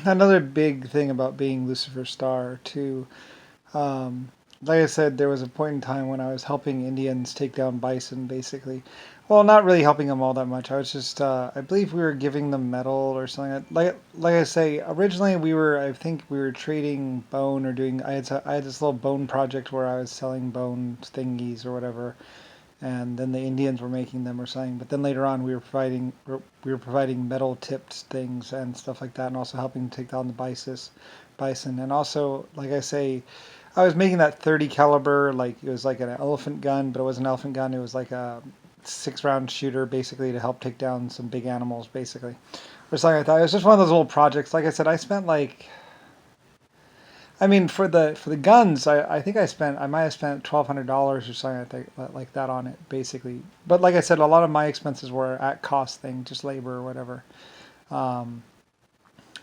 Another big thing about being Lucifer Star too. Um, like I said, there was a point in time when I was helping Indians take down bison, basically. Well, not really helping them all that much. I was just, I believe we were giving them metal or something. Like I say, originally I think we were trading bone or doing. I had this little bone project where I was selling bone thingies or whatever, and then the Indians were making them or something. But then later on, we were providing metal tipped things and stuff like that, and also helping take down the bison. And also, like I say, I was making that 30 caliber, like it was like an elephant gun, but it wasn't an elephant gun. It was like a 6 round shooter, basically to help take down some big animals, basically, or something like that. It was just one of those little projects. Like I said, I spent like I mean, for the guns, I think I might have spent $1,200 or something like that on it, basically. But like I said, a lot of my expenses were at cost thing, just labor or whatever. Um,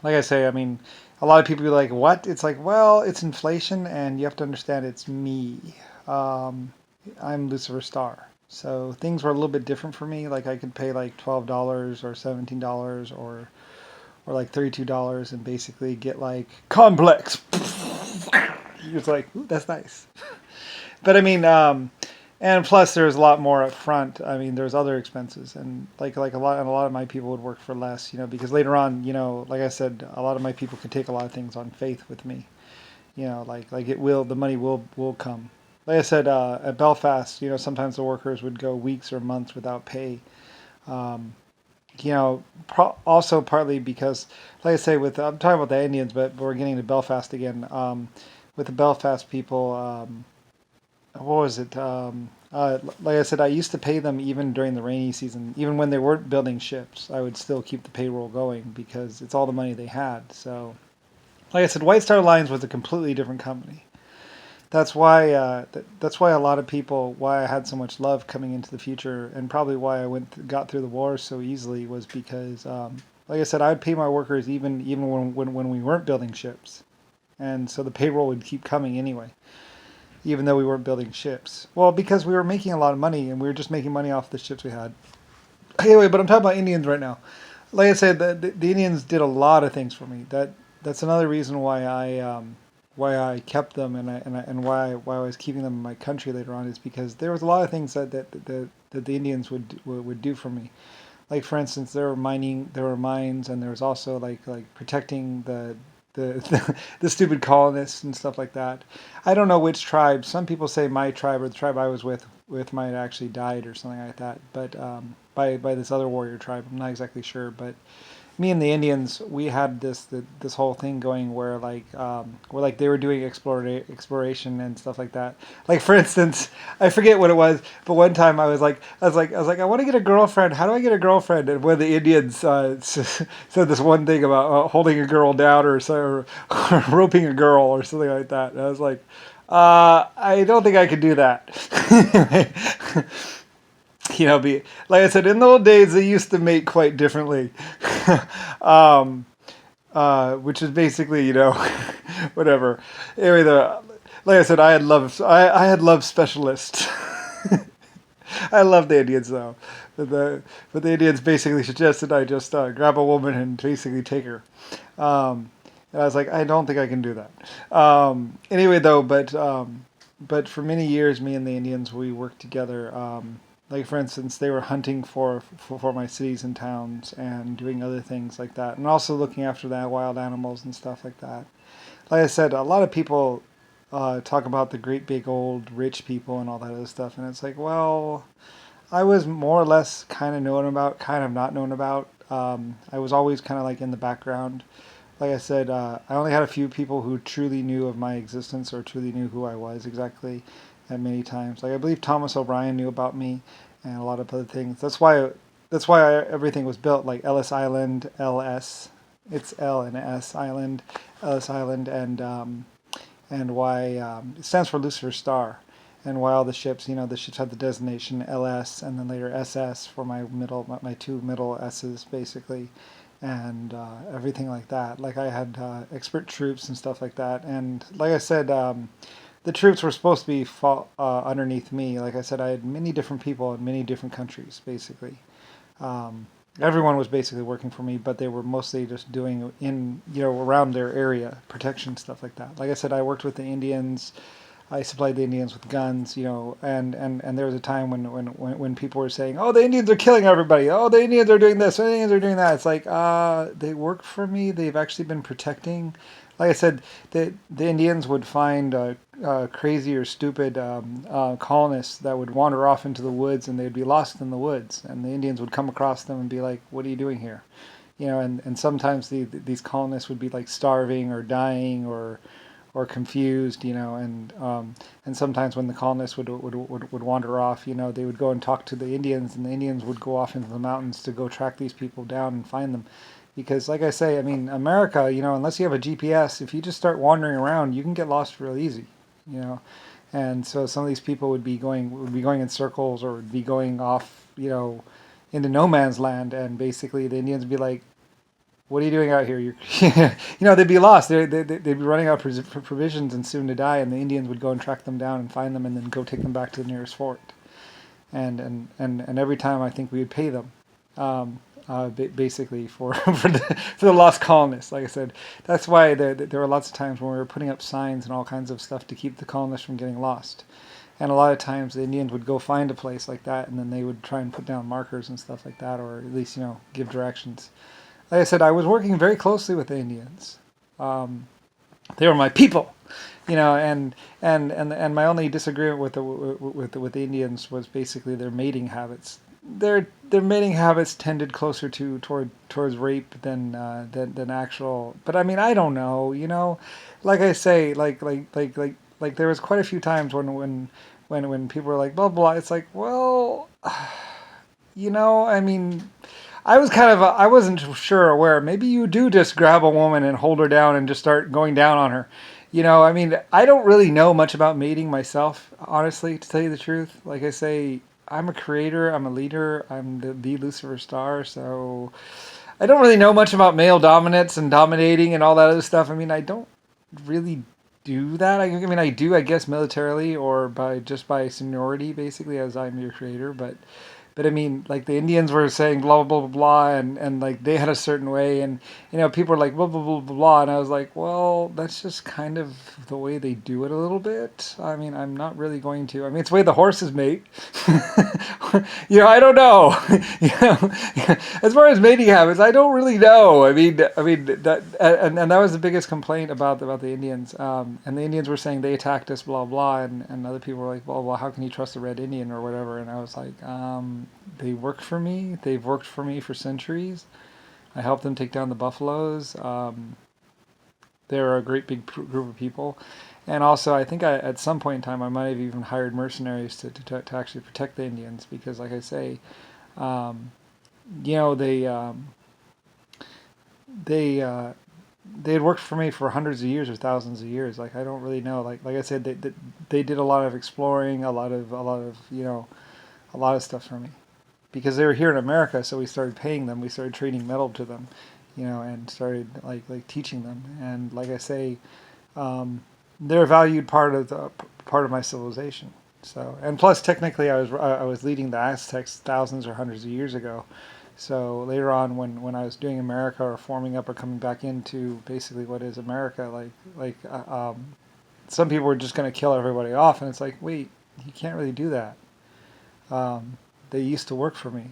like I say, I mean, a lot of people be like, "What?" It's like, well, it's inflation, and you have to understand it's me. Um, I'm Lucifer Star, so things were a little bit different for me. Like I could pay like $12 or $17 or like $32 and basically get like complex. It's like, ooh, that's nice. But I mean, and plus there's a lot more up front. I mean, there's other expenses, and like a lot of my people would work for less, because later on, like I said, a lot of my people could take a lot of things on faith with me. Like the money will come. Like I said, at Belfast, sometimes the workers would go weeks or months without pay. Um, also partly because, like I say, I'm talking about the Indians, but we're getting to Belfast again. With the Belfast people, what was it? Like I said, I used to pay them even during the rainy season, even when they weren't building ships. I would still keep the payroll going because it's all the money they had. So, like I said, White Star Lines was a completely different company. That's why a lot of people why I had so much love coming into the future, and probably why I got through the war so easily was because, like I said, I would pay my workers even when we weren't building ships, and so the payroll would keep coming anyway, even though we weren't building ships. Well, because we were making a lot of money, and we were just making money off the ships we had. Anyway, but I'm talking about Indians right now. Like I said, the Indians did a lot of things for me. That's another reason why I kept them and why I was keeping them in my country later on is because there was a lot of things that the Indians would do for me. Like for instance, there were mines, and there was also like protecting the stupid colonists and stuff like that. I don't know which tribe. Some people say my tribe or the tribe I was with might have actually died or something like that, but by this other warrior tribe, I'm not exactly sure, but me and the Indians, we had this whole thing going where like they were doing exploration and stuff like that. Like for instance, I forget what it was, but one time I want to get a girlfriend. How do I get a girlfriend? And when the Indians said this one thing about holding a girl down or roping a girl or something like that, and I was like, I don't think I could do that. Like I said, in the old days, they used to mate quite differently. um, which is basically, whatever. Anyway, like I said, I had love specialists. I love the Indians though, but the Indians basically suggested I just grab a woman and basically take her. And I was like, I don't think I can do that. Anyway, though, but for many years, me and the Indians we worked together. Like for instance, they were hunting for my cities and towns and doing other things like that, and also looking after the wild animals and stuff like that. Like I said, a lot of people talk about the great big old rich people and all that other stuff, and it's like, well, I was more or less kind of known about, kind of not known about. I was always kind of like in the background. Like I said, I only had a few people who truly knew of my existence or truly knew who I was exactly at many times. Like I believe Thomas O'Brien knew about me and a lot of other things. Everything was built like Ellis Island, LS. It's L and S Island, Ellis Island, and why it stands for Lucifer Star, and why all the ships, the ships had the designation LS and then later SS for my two middle S's basically, and everything like that. Like I had expert troops and stuff like that, and like I said, the troops were supposed to be underneath me. Like I said, I had many different people in many different countries, basically. Um, everyone was basically working for me, but they were mostly just doing in, around their area, protection, stuff like that. Like I said, I worked with the Indians. I supplied the Indians with guns, and there was a time when people were saying, "Oh, the Indians are killing everybody. Oh, the Indians are doing this. Oh, the Indians are doing that." It's like, they work for me. They've actually been protecting. Like I said, the Indians would find crazy or stupid colonists that would wander off into the woods, and they'd be lost in the woods, and the Indians would come across them and be like, "What are you doing here?" And sometimes these colonists would be like starving or dying or confused, and sometimes when the colonists would wander off, they would go and talk to the Indians, and the Indians would go off into the mountains to go track these people down and find them. Because, like I say, I mean, America, unless you have a GPS, if you just start wandering around, you can get lost real easy, you know. And so some of these people would be going in circles or would be going off, into no man's land, and basically the Indians would be like, what are you doing out here? They'd be lost. They'd be running out for provisions and soon to die, and the Indians would go and track them down and find them and then go take them back to the nearest fort. And every time I think we would pay them, basically for the lost colonists. Like I said, that's why there were lots of times when we were putting up signs and all kinds of stuff to keep the colonists from getting lost. And a lot of times the Indians would go find a place like that, and then they would try and put down markers and stuff like that, or at least give directions. Like I said, I was working very closely with the Indians. They were my people, and my only disagreement with the Indians was basically their mating habits. Their mating habits tended closer towards rape than actual. But I mean, I don't know, like I say, like there was quite a few times when people were like blah blah. It's like, well, I mean, I wasn't sure aware. Maybe you do just grab a woman and hold her down and just start going down on her. I mean, I don't really know much about mating myself, honestly, to tell you the truth. Like I say, I'm a creator, I'm a leader, I'm the Lucifer star, so I don't really know much about male dominance and dominating and all that other stuff. I mean, I don't really do that. I mean, I do, I guess, militarily or by seniority, basically, as I'm your creator, but I mean, like the Indians were saying blah blah blah blah, and like they had a certain way, and people were like blah blah blah blah blah, and I was like, well, that's just kind of the way they do it a little bit. I mean, I'm not really going to. I mean, it's the way the horses mate. I don't know. As far as mating habits, I don't really know. I mean that, and that was the biggest complaint about the Indians. And the Indians were saying they attacked us, blah blah, and other people were like, well, how can you trust a red Indian or whatever? And I was like, they work for me. They've worked for me for centuries. I helped them take down the buffaloes. They're a great big group of people. And also, I think at some point in time, I might have even hired mercenaries to actually protect the Indians because, like I say, um, they they had worked for me for hundreds of years or thousands of years. Like I don't really know. Like I said, they did a lot of exploring, a lot of stuff for me because they were here in America. So we started paying them. We started trading metal to them, and started like teaching them. And like I say, they're a valued part of my civilization. So, and plus, technically, I was leading the Aztecs thousands or hundreds of years ago. So later on, when I was doing America or forming up or coming back into basically what is America, some people were just going to kill everybody off, and it's like, wait, you can't really do that. They used to work for me.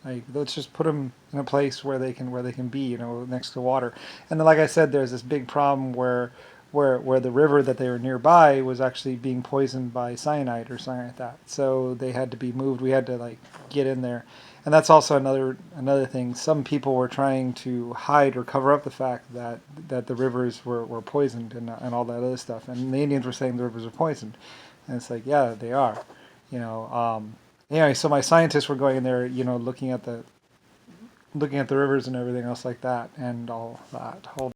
Like, let's just put them in a place where they can be, next to water. And then, like I said, there's this big problem where the river that they were nearby was actually being poisoned by cyanide or something like that. So they had to be moved. We had to like get in there, and that's also another thing. Some people were trying to hide or cover up the fact that the rivers were poisoned and all that other stuff. And the Indians were saying the rivers are poisoned, and it's like, yeah, they are. You know. Anyway, so my scientists were going in there, looking at the rivers and everything else like that, and all that. Hold